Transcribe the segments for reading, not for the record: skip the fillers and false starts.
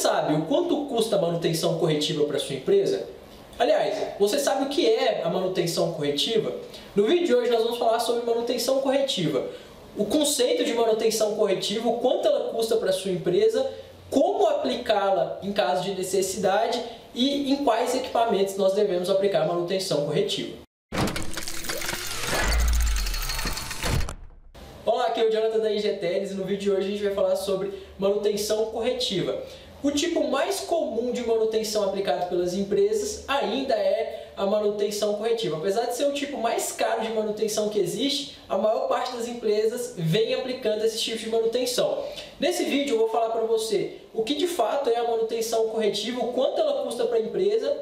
sabe o quanto custa a manutenção corretiva para sua empresa? Aliás, você sabe o que é a manutenção corretiva? No vídeo de hoje nós vamos falar sobre manutenção corretiva, o conceito de manutenção corretiva, o quanto ela custa para sua empresa, como aplicá-la em caso de necessidade e em quais equipamentos nós devemos aplicar a manutenção corretiva. Olá, aqui é o Jonathan da Ingeteles e no vídeo de hoje a gente vai falar sobre manutenção corretiva. O tipo mais comum de manutenção aplicado pelas empresas ainda é a manutenção corretiva. Apesar de ser o tipo mais caro de manutenção que existe, a maior parte das empresas vem aplicando esse tipo de manutenção. Nesse vídeo eu vou falar para você o que de fato é a manutenção corretiva, o quanto ela custa para a empresa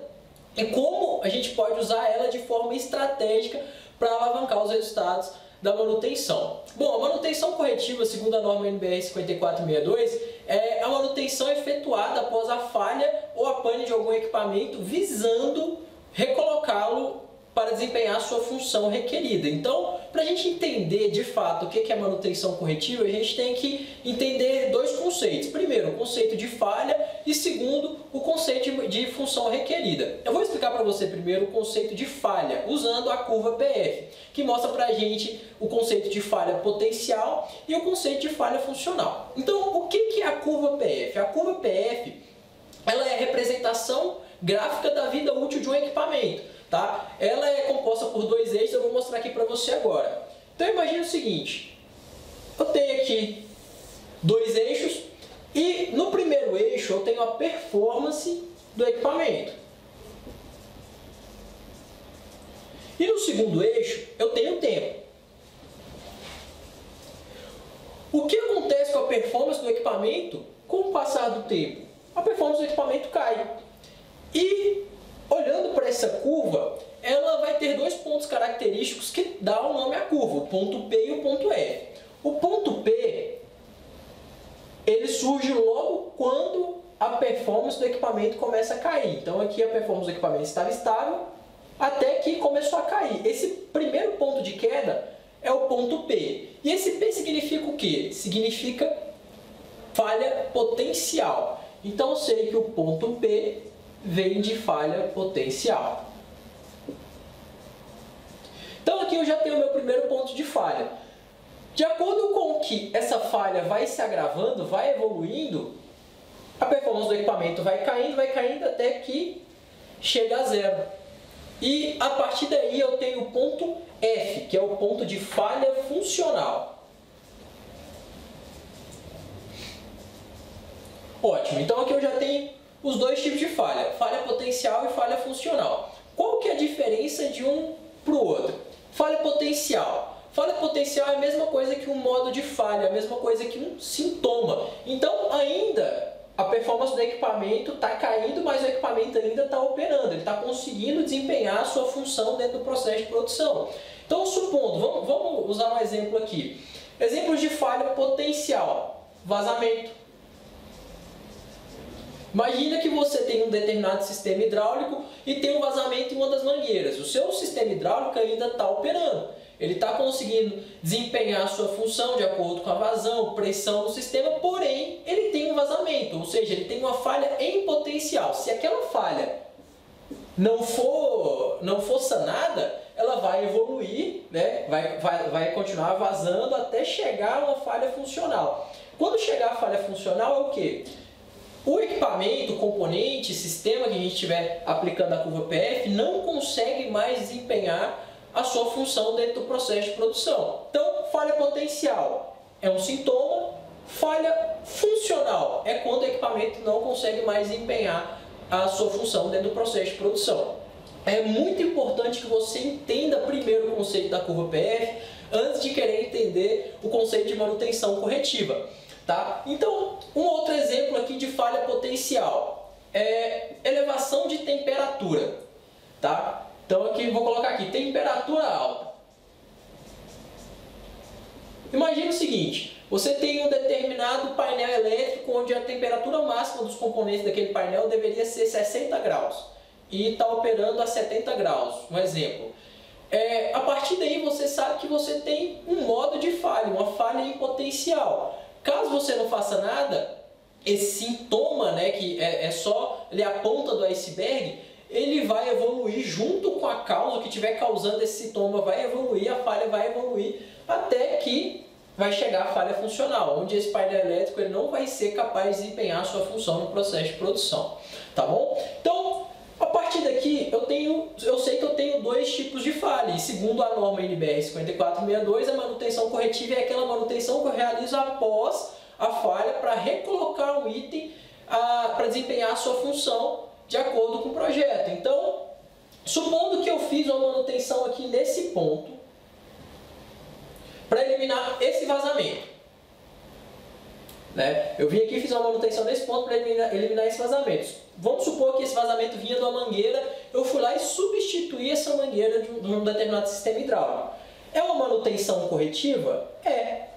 e como a gente pode usar ela de forma estratégica para alavancar os resultados da manutenção. Bom, a manutenção corretiva, segundo a norma NBR 5462, é a manutenção efetuada após a falha ou a pane de algum equipamento visando recolocá-lo para desempenhar a sua função requerida. Então, para a gente entender de fato o que é manutenção corretiva, a gente tem que entender dois conceitos. Primeiro, o conceito de falha e segundo, o conceito de função requerida. Eu vou explicar para você primeiro o conceito de falha, usando a curva PF, que mostra para a gente o conceito de falha potencial e o conceito de falha funcional. Então, o que é a curva PF? A curva PF ela é a representação gráfica da vida útil de um equipamento. Tá? Ela é composta por dois eixos, eu vou mostrar aqui para você agora. Então imagine o seguinte, eu tenho aqui dois eixos e no primeiro eixo eu tenho a performance do equipamento. E no segundo eixo eu tenho o tempo. O que acontece com a performance do equipamento com o passar do tempo? A performance do equipamento cai. E olhando para essa curva, ela vai ter dois pontos característicos que dão o nome à curva, o ponto P e o ponto F. O ponto P, ele surge logo quando a performance do equipamento começa a cair. Então aqui a performance do equipamento estava estável até que começou a cair. Esse primeiro ponto de queda é o ponto P. E esse P significa o quê? Significa falha potencial. Então eu sei que o ponto P vem de falha potencial. Então aqui eu já tenho o meu primeiro ponto de falha. De acordo com que essa falha vai se agravando, vai evoluindo, a performance do equipamento vai caindo até que chega a zero. E a partir daí eu tenho o ponto F, que é o ponto de falha funcional. Ótimo, então aqui eu já tenho os dois tipos de falha, falha potencial e falha funcional. Qual que é a diferença de um para o outro? Falha potencial. Falha potencial é a mesma coisa que um modo de falha, a mesma coisa que um sintoma. Então, ainda a performance do equipamento está caindo, mas o equipamento ainda está operando, ele está conseguindo desempenhar a sua função dentro do processo de produção. Então, supondo, vamos usar um exemplo aqui. Exemplos de falha potencial, vazamento. Imagina que você tem um determinado sistema hidráulico e tem um vazamento em uma das mangueiras. O seu sistema hidráulico ainda está operando. Ele está conseguindo desempenhar a sua função de acordo com a vazão, pressão do sistema, porém ele tem um vazamento, ou seja, ele tem uma falha em potencial. Se aquela falha não for sanada, ela vai evoluir, né? vai continuar vazando até chegar a uma falha funcional. Quando chegar a falha funcional é o quê? O equipamento, componente, sistema que a gente estiver aplicando a curva PF não consegue mais desempenhar a sua função dentro do processo de produção. Então, falha potencial é um sintoma, falha funcional é quando o equipamento não consegue mais desempenhar a sua função dentro do processo de produção. É muito importante que você entenda primeiro o conceito da curva PF antes de querer entender o conceito de manutenção corretiva. Tá? Então, um outro exemplo aqui de falha potencial é elevação de temperatura. Tá? Então, aqui vou colocar aqui, temperatura alta. Imagina o seguinte, você tem um determinado painel elétrico onde a temperatura máxima dos componentes daquele painel deveria ser 60 graus e está operando a 70 graus, um exemplo. A partir daí você sabe que você tem um modo de falha, uma falha em potencial. Caso você não faça nada, esse sintoma, né, que é só ele é a ponta do iceberg, ele vai evoluir junto com a causa, o que estiver causando esse sintoma vai evoluir, a falha vai evoluir, até que vai chegar a falha funcional, onde esse painel elétrico ele não vai ser capaz de desempenhar a sua função no processo de produção, tá bom? Então, a partir daqui, eu sei que eu tenho dois tipos de falha, e segundo a norma NBR 5462, a manutenção corretiva é aquela manutenção que eu realizo após a falha para recolocar um item para desempenhar a sua função de acordo com o projeto. Então, supondo que eu fiz uma manutenção aqui nesse ponto, para eliminar esse vazamento. Né? Eu vim aqui e fiz uma manutenção nesse ponto para eliminar esse vazamento. Vamos supor que esse vazamento vinha de uma mangueira, eu fui lá e substituí essa mangueira de um determinado sistema hidráulico. É uma manutenção corretiva? É.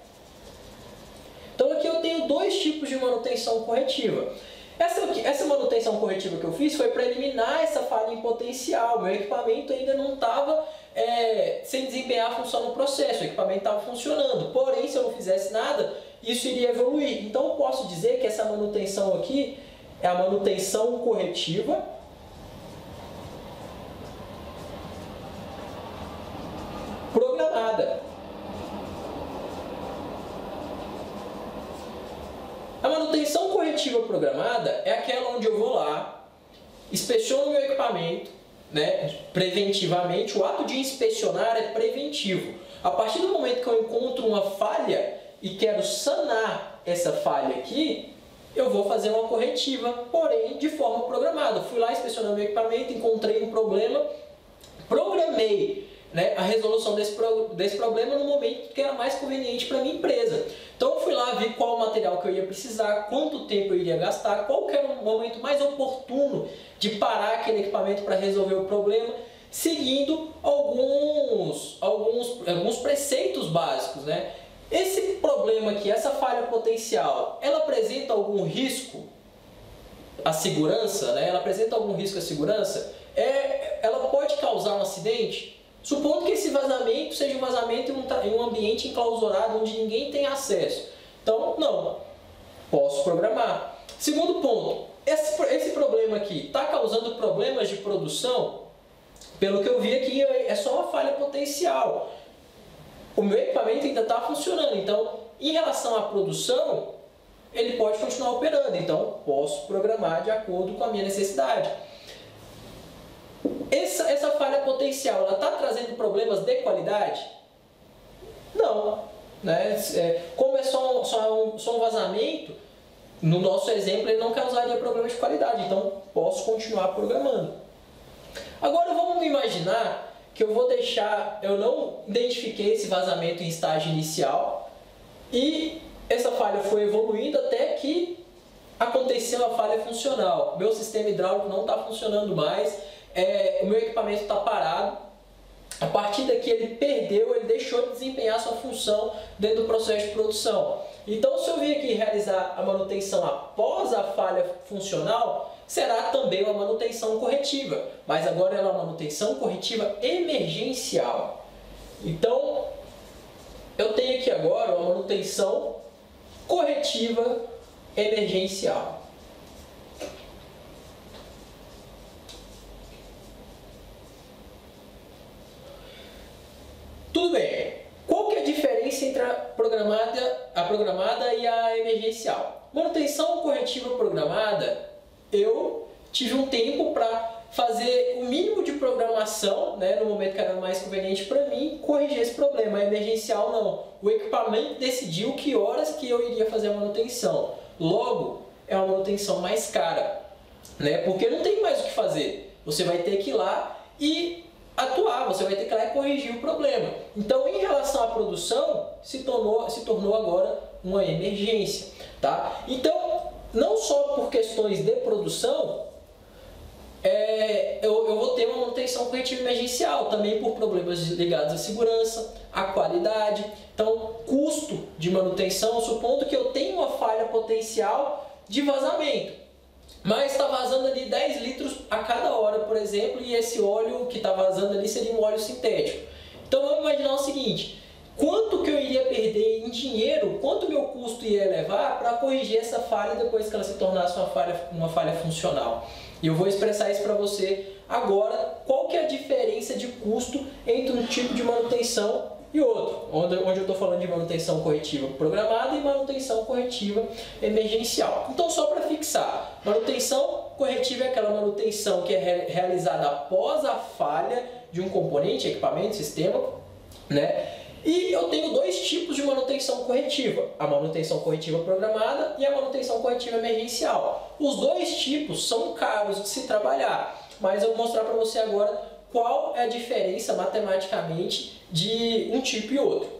Então aqui eu tenho dois tipos de manutenção corretiva. Essa manutenção corretiva que eu fiz foi para eliminar essa falha em potencial. Meu equipamento ainda não estava sem desempenhar a função no processo, o equipamento estava funcionando. Porém, se eu não fizesse nada, isso iria evoluir. Então eu posso dizer que essa manutenção aqui é a manutenção corretiva programada. A manutenção corretiva programada é aquela onde eu vou lá, inspeciono meu equipamento, né, preventivamente. O ato de inspecionar é preventivo. A partir do momento que eu encontro uma falha e quero sanar essa falha aqui, eu vou fazer uma corretiva, porém de forma programada. Fui lá inspecionando meu equipamento, encontrei um problema, programei, né, a resolução desse problema no momento que era mais conveniente para a minha empresa. Então eu fui lá, vi qual material que eu ia precisar, quanto tempo eu iria gastar, qual que era o momento mais oportuno de parar aquele equipamento para resolver o problema, seguindo alguns preceitos básicos, né? Esse problema aqui, essa falha potencial, ela apresenta algum risco à segurança, né? Ela apresenta algum risco à segurança? Ela pode causar um acidente? Supondo que esse vazamento seja um vazamento em um ambiente enclausurado onde ninguém tem acesso. Então, não. Posso programar. Segundo ponto, esse problema aqui está causando problemas de produção? Pelo que eu vi aqui, é só uma falha potencial. O meu equipamento ainda está funcionando. Então, em relação à produção, ele pode continuar operando. Então, posso programar de acordo com a minha necessidade. Essa falha potencial, ela está trazendo problemas de qualidade? Não. Né? Como é só um vazamento, no nosso exemplo ele não causaria problemas de qualidade, então posso continuar programando. Agora vamos imaginar que eu não identifiquei esse vazamento em estágio inicial e essa falha foi evoluindo até que aconteceu a falha funcional. Meu sistema hidráulico não está funcionando mais, o meu equipamento está parado. A partir daqui ele deixou de desempenhar sua função dentro do processo de produção. Então, se eu vir aqui realizar a manutenção após a falha funcional, será também uma manutenção corretiva, mas agora ela é uma manutenção corretiva emergencial. Então, eu tenho aqui agora uma manutenção corretiva emergencial. Tudo bem. Qual que é a diferença entre a programada e a emergencial? Manutenção corretiva programada, eu tive um tempo para fazer o mínimo de programação, né, no momento que era mais conveniente para mim, corrigir esse problema. A emergencial não. O equipamento decidiu que horas que eu iria fazer a manutenção. Logo, é uma manutenção mais cara, né, porque não tem mais o que fazer. Você vai ter que ir lá e atuar, você vai ter que ir lá e corrigir o problema. Então, em relação à produção, se tornou agora uma emergência, tá? Então, não só por questões de produção, eu vou ter uma manutenção corretiva emergencial, também por problemas ligados à segurança, à qualidade. Então, custo de manutenção, supondo que eu tenho uma falha potencial de vazamento, mas está vazando ali 10 litros a cada hora, por exemplo, e esse óleo que está vazando ali seria um óleo sintético. Então vamos imaginar o seguinte, quanto que eu iria perder em dinheiro, quanto meu custo ia levar para corrigir essa falha depois que ela se tornasse uma falha funcional. E eu vou expressar isso para você agora, qual que é a diferença de custo entre um tipo de manutenção e outro, onde eu estou falando de manutenção corretiva programada e manutenção corretiva emergencial. Então, só para fixar, manutenção corretiva é aquela manutenção que é realizada após a falha de um componente, equipamento, sistema, né? E eu tenho dois tipos de manutenção corretiva, a manutenção corretiva programada e a manutenção corretiva emergencial. Os dois tipos são caros de se trabalhar, mas eu vou mostrar para você agora qual é a diferença matematicamente de um tipo e outro.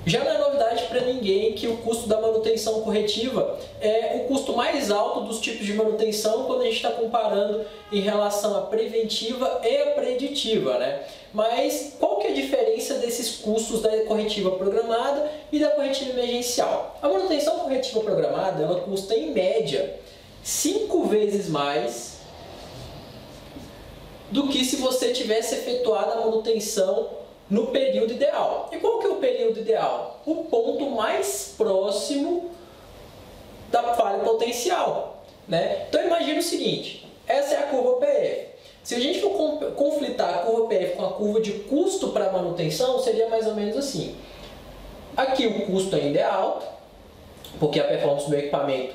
Já não é novidade para ninguém que o custo da manutenção corretiva é o custo mais alto dos tipos de manutenção quando a gente está comparando em relação à preventiva e à preditiva, né? Mas qual que é a diferença desses custos da corretiva programada e da corretiva emergencial? A manutenção corretiva programada, ela custa em média 5 vezes mais do que se você tivesse efetuado a manutenção no período ideal. E qual que é o período ideal? O ponto mais próximo da falha potencial, né? Então imagine o seguinte, essa é a curva PF. Se a gente for conflitar a curva PF com a curva de custo para manutenção, seria mais ou menos assim. Aqui o custo ainda é alto, porque a performance do equipamento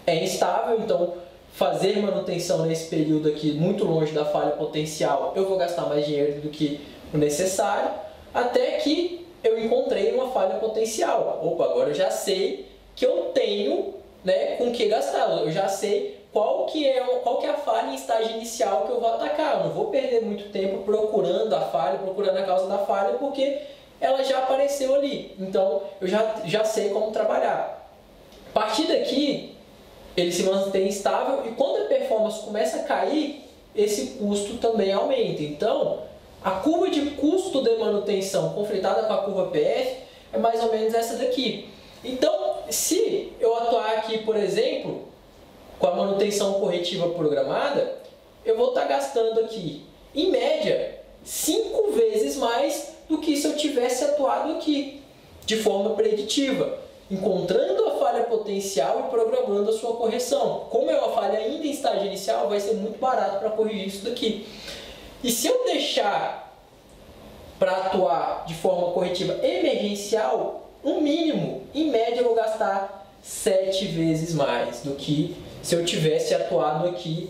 é instável, então fazer manutenção nesse período aqui, muito longe da falha potencial, eu vou gastar mais dinheiro do que o necessário, até que eu encontrei uma falha potencial. Opa, agora eu já sei que eu tenho, né, com que gastar, eu já sei qual que é a falha em estágio inicial que eu vou atacar. Eu não vou perder muito tempo procurando a falha, procurando a causa da falha, porque ela já apareceu ali. Então eu já sei como trabalhar. A partir daqui, ele se mantém estável e quando a performance começa a cair, esse custo também aumenta. Então, a curva de custo de manutenção conflitada com a curva PF é mais ou menos essa daqui. Então, se eu atuar aqui, por exemplo, com a manutenção corretiva programada, eu vou estar gastando aqui, em média, 5 vezes mais do que se eu tivesse atuado aqui, de forma preditiva, encontrando a falha potencial e programando a sua correção. Como é uma falha ainda em estágio inicial, vai ser muito barato para corrigir isso daqui. E se eu deixar para atuar de forma corretiva emergencial, no mínimo, em média, eu vou gastar 7 vezes mais do que se eu tivesse atuado aqui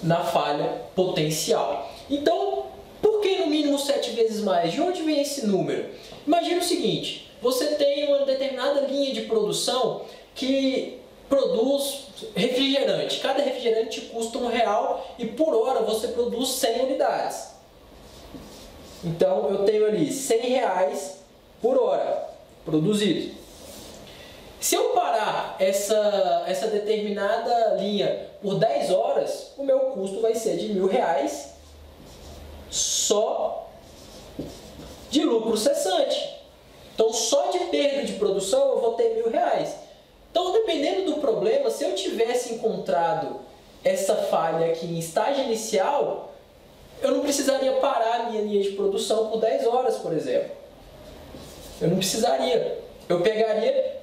na falha potencial. Então, por que no mínimo 7 vezes mais? De onde vem esse número? Imagina o seguinte, você tem uma determinada linha de produção que produz refrigerante. Cada refrigerante custa R$1 e por hora você produz 100 unidades. Então eu tenho ali R$100 por hora produzido. Se eu parar essa determinada linha por 10 horas, o meu custo vai ser de R$1.000 só de lucro cessante. Então, só de perda de produção eu vou ter R$1.000. Então, dependendo do problema, se eu tivesse encontrado essa falha aqui em estágio inicial, eu não precisaria parar a minha linha de produção por 10 horas, por exemplo. Eu não precisaria. Eu pegaria,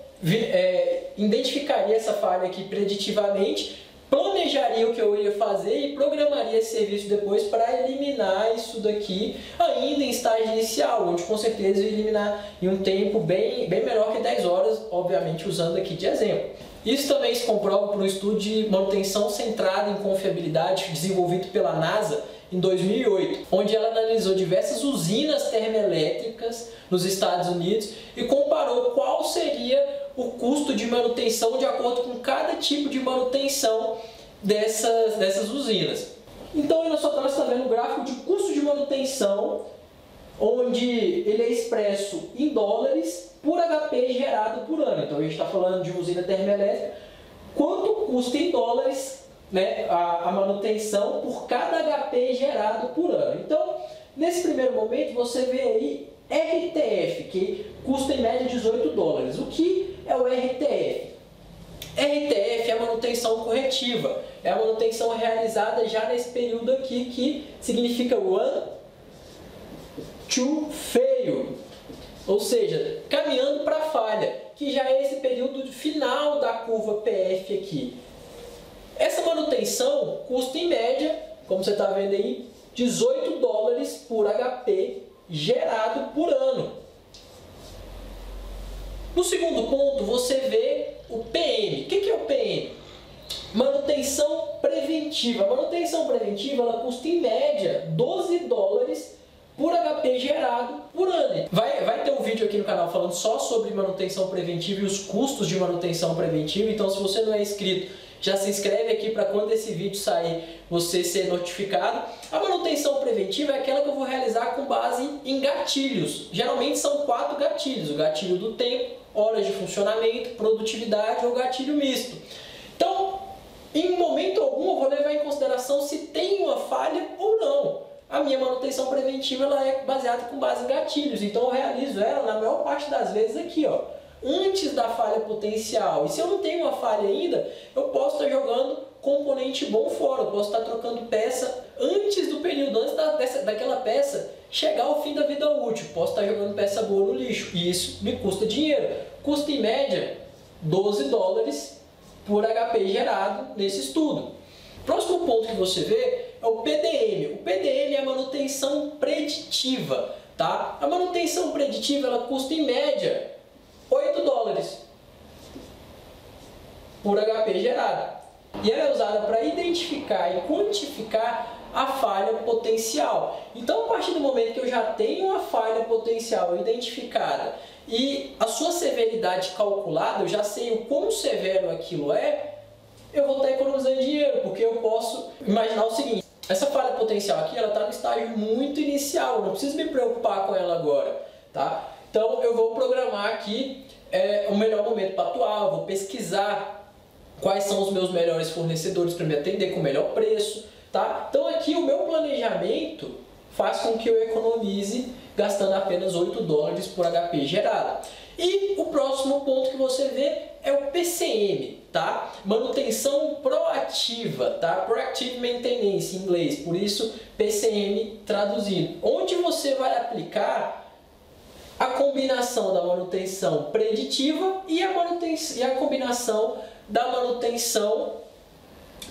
identificaria essa falha aqui preditivamente, planejaria o que eu ia fazer e programaria esse serviço depois para eliminar isso daqui ainda em estágio inicial, onde com certeza eu ia eliminar em um tempo bem menor que 10 horas, obviamente usando aqui de exemplo. Isso também se comprova por um estudo de manutenção centrada em confiabilidade desenvolvido pela NASA em 2008, onde ela analisou diversas usinas termoelétricas nos Estados Unidos e comparou qual seria o custo de manutenção de acordo com cada tipo de manutenção dessas usinas. Então, nós está vendo o gráfico de custo de manutenção, onde ele é expresso em dólares por HP gerado por ano. Então, a gente está falando de uma usina termoelétrica, quanto custa em dólares, né, a manutenção por cada HP gerado por ano. Então, nesse primeiro momento, você vê aí RTF, que custa em média $18. O que é o RTF? RTF é a manutenção corretiva, é a manutenção realizada já nesse período aqui, que significa Run to Fail. ou seja, caminhando para a falha, que já é esse período final da curva PF aqui. Essa manutenção custa em média, como você está vendo aí, 18 dólares por HP gerado por ano. No segundo ponto, você vê o PM. O que é o PM? Manutenção preventiva. A manutenção preventiva ela custa em média 12 dólares por HP gerado por ano. Vai ter um vídeo aqui no canal falando só sobre manutenção preventiva e os custos de manutenção preventiva. Então, se você não é inscrito, já se inscreve aqui para quando esse vídeo sair você ser notificado. A manutenção preventiva é aquela que eu vou realizar com base em gatilhos. Geralmente são 4 gatilhos: o gatilho do tempo, horas de funcionamento, produtividade ou gatilho misto. Então, em momento algum eu vou levar em consideração se tem uma falha ou não. A minha manutenção preventiva ela é baseada com base em gatilhos, então eu realizo ela na maior parte das vezes aqui, ó, antes da falha potencial. E se eu não tenho uma falha ainda, eu posso estar jogando componente bom fora, eu posso estar trocando peça antes do período, antes daquela peça chegar ao fim da vida útil. Posso estar jogando peça boa no lixo e isso me custa dinheiro. Custa em média 12 dólares por HP gerado nesse estudo. Próximo ponto que você vê é o PDM. O PDM é a manutenção preditiva, tá? A manutenção preditiva ela custa em média 8 dólares por HP gerado. E ela é usada para identificar e quantificar a falha potencial. Então, a partir do momento que eu já tenho uma falha potencial identificada e a sua severidade calculada, eu já sei o quão severo aquilo é, eu vou estar economizando dinheiro, porque eu posso imaginar o seguinte: essa falha potencial aqui, ela está no estágio muito inicial, eu não preciso me preocupar com ela agora, tá? Então, eu vou programar aqui o melhor momento para atuar, eu vou pesquisar quais são os meus melhores fornecedores para me atender com o melhor preço, tá? Então, aqui o meu planejamento faz com que eu economize gastando apenas 8 dólares por HP gerado. E o próximo ponto que você vê é o PCM, tá? Manutenção proativa, tá? Proactive Maintenance em inglês, por isso PCM traduzindo. Onde você vai aplicar a combinação da manutenção preditiva e a combinação da manutenção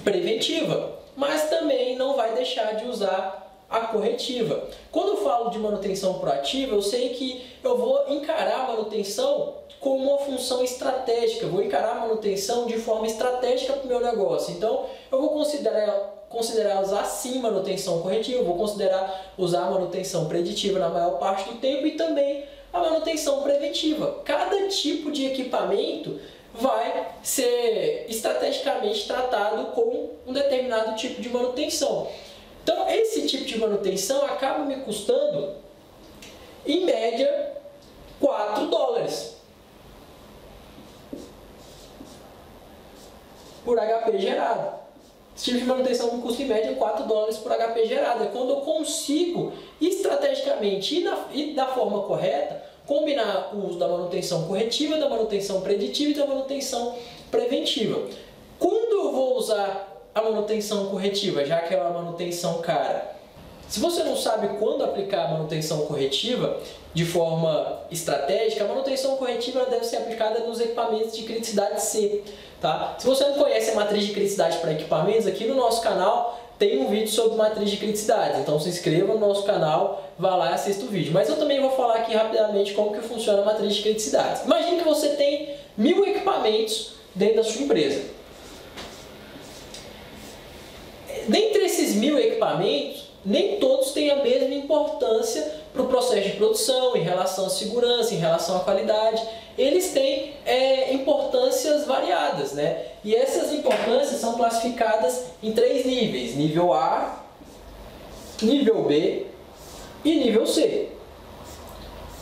preventiva, mas também não vai deixar de usar a corretiva. Quando eu falo de manutenção proativa, eu sei que eu vou encarar a manutenção como uma função estratégica, eu vou encarar a manutenção de forma estratégica para o meu negócio. Então, eu vou considerar usar sim manutenção corretiva, eu vou considerar usar a manutenção preditiva na maior parte do tempo e também a manutenção preventiva. Cada tipo de equipamento vai ser estrategicamente tratado com um determinado tipo de manutenção. Então, esse tipo de manutenção acaba me custando, em média, 4 dólares por HP gerado. Esse tipo de manutenção me custa, em média, 4 dólares por HP gerado. É quando eu consigo, estrategicamente e da forma correta, combinar o uso da manutenção corretiva, da manutenção preditiva e da manutenção preventiva. Quando eu vou usar a manutenção corretiva, já que é uma manutenção cara? Se você não sabe quando aplicar a manutenção corretiva de forma estratégica, a manutenção corretiva deve ser aplicada nos equipamentos de criticidade C, tá? Se você não conhece a matriz de criticidade para equipamentos, aqui no nosso canal tem um vídeo sobre matriz de criticidade, então se inscreva no nosso canal, vá lá e assista o vídeo. Mas eu também vou falar aqui rapidamente como que funciona a matriz de criticidade. Imagine que você tem 1000 equipamentos dentro da sua empresa. Dentre esses 1000 equipamentos, nem todos têm a mesma importância para o processo de produção, em relação à segurança, em relação à qualidade. Eles têm importâncias variadas, né? E essas importâncias são classificadas em 3 níveis: nível A, nível B e nível C.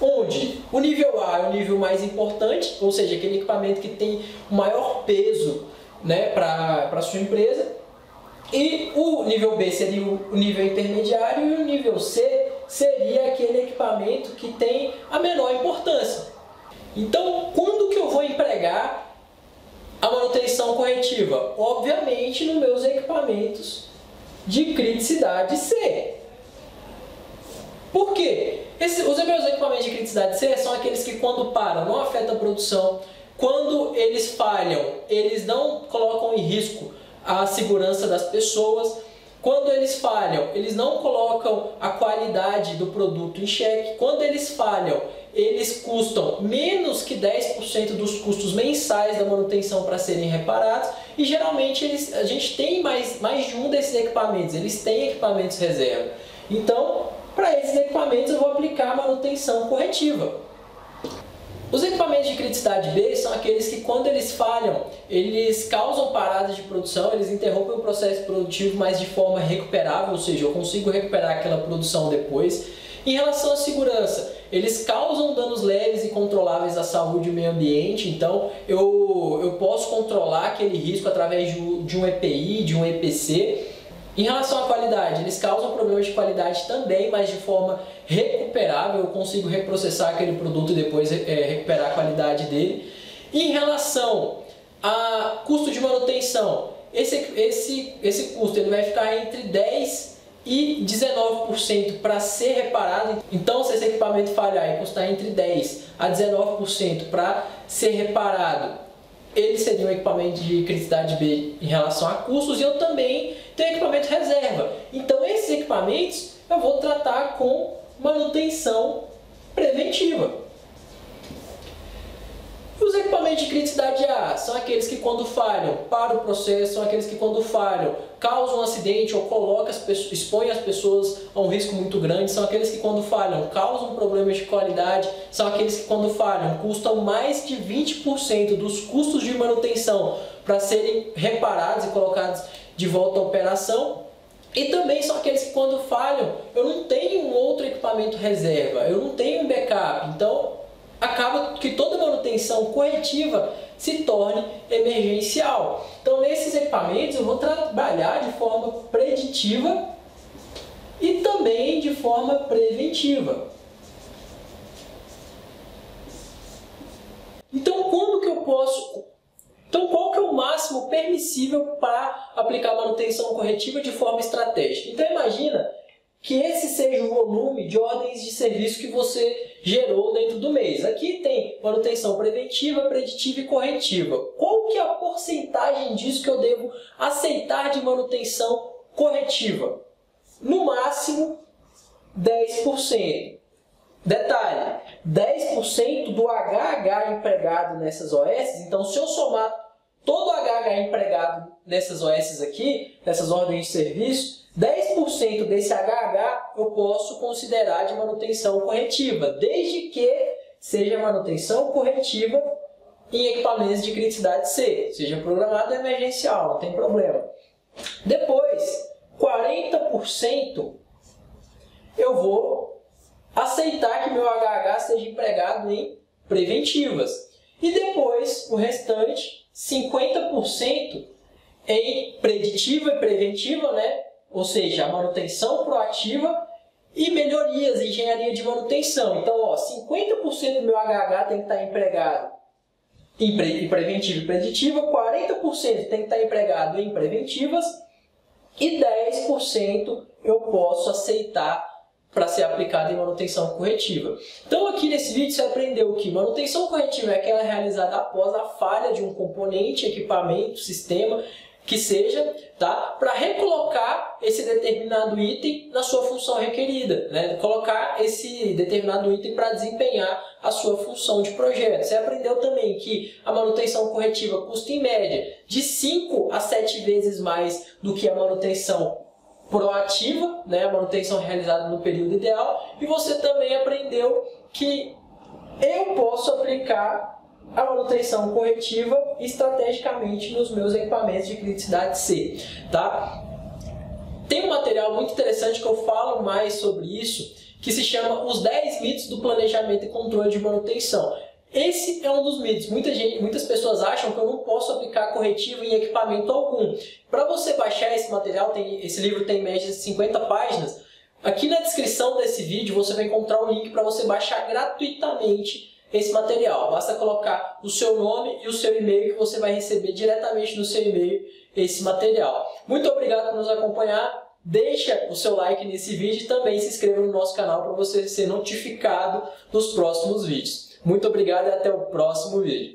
Onde o nível A é o nível mais importante, ou seja, aquele equipamento que tem o maior peso, né, para a sua empresa. E o nível B seria o nível intermediário e o nível C seria aquele equipamento que tem a menor importância. Então, quando que eu vou empregar a manutenção corretiva? Obviamente, nos meus equipamentos de criticidade C. Por quê? Os meus equipamentos de criticidade C são aqueles que quando param não afetam a produção, quando eles falham, eles não colocam em risco a segurança das pessoas, quando eles falham, eles não colocam a qualidade do produto em xeque, quando eles falham, eles custam menos que 10% dos custos mensais da manutenção para serem reparados e geralmente a gente tem mais de um desses equipamentos, eles têm equipamentos reserva. Então, para esses equipamentos eu vou aplicar a manutenção corretiva. Os equipamentos de criticidade B são aqueles que quando eles falham, eles causam paradas de produção, eles interrompem o processo produtivo, mas de forma recuperável, ou seja, eu consigo recuperar aquela produção depois. Em relação à segurança, eles causam danos leves e controláveis à saúde e meio ambiente, então eu posso controlar aquele risco através de um EPI, de um EPC. Em relação à qualidade, eles causam problemas de qualidade também, mas de forma recuperável, eu consigo reprocessar aquele produto e depois recuperar a qualidade dele. Em relação a custo de manutenção, esse custo ele vai ficar entre 10% e 19% para ser reparado. Então, se esse equipamento falhar e custar entre 10% a 19% para ser reparado, ele seria um equipamento de criticidade B em relação a custos, e eu também tenho equipamento reserva. Então esses equipamentos eu vou tratar com manutenção preventiva. Os equipamentos de criticidade A são aqueles que quando falham param o processo, são aqueles que quando falham causam um acidente ou expõem as pessoas a um risco muito grande, são aqueles que quando falham causam problemas de qualidade, são aqueles que quando falham custam mais de 20% dos custos de manutenção para serem reparados e colocados de volta à operação. E também são aqueles que quando falham eu não tenho um outro equipamento reserva, eu não tenho um backup, então acaba que toda manutenção corretiva se torne emergencial. Então, nesses equipamentos eu vou trabalhar de forma preditiva e também de forma preventiva. Então, qual que é o máximo permissível para aplicar manutenção corretiva de forma estratégica? Então, imagina que esse seja o volume de ordens de serviço que você gerou dentro do mês. Aqui tem manutenção preventiva, preditiva e corretiva. Qual que é a porcentagem disso que eu devo aceitar de manutenção corretiva? No máximo 10%. Detalhe, 10% do HH empregado nessas OS, então se eu somar todo o HH empregado nessas OS aqui, nessas ordens de serviço, 10% desse HH eu posso considerar de manutenção corretiva, desde que seja manutenção corretiva em equipamentos de criticidade C, seja programado ou emergencial, não tem problema. Depois, 40% eu vou aceitar que meu HH seja empregado em preventivas. E depois, o restante, 50% em preditiva e preventiva, né? Ou seja, a manutenção proativa e melhorias, engenharia de manutenção. Então, ó, 50% do meu HH tem que estar empregado em preventiva e preditiva, 40% tem que estar empregado em preventivas e 10% eu posso aceitar para ser aplicado em manutenção corretiva. Então aqui nesse vídeo você aprendeu que manutenção corretiva é aquela realizada após a falha de um componente, equipamento, sistema, que seja, tá? Para recolocar esse determinado item na sua função requerida, né? Colocar esse determinado item para desempenhar a sua função de projeto. Você aprendeu também que a manutenção corretiva custa em média de 5 a 7 vezes mais do que a manutenção proativa, né? A manutenção realizada no período ideal. E você também aprendeu que eu posso aplicar a manutenção corretiva estrategicamente nos meus equipamentos de criticidade C, tá? Tem um material muito interessante que eu falo mais sobre isso, que se chama Os 10 mitos do planejamento e controle de manutenção. Esse é um dos mitos. Muitas pessoas acham que eu não posso aplicar corretivo em equipamento algum. Para você baixar esse material, esse livro tem em média de 50 páginas. Aqui na descrição desse vídeo você vai encontrar um link para você baixar gratuitamente esse material. Basta colocar o seu nome e o seu e-mail que você vai receber diretamente no seu e-mail esse material. Muito obrigado por nos acompanhar. deixa o seu like nesse vídeo e também se inscreva no nosso canal para você ser notificado dos próximos vídeos. Muito obrigado e até o próximo vídeo.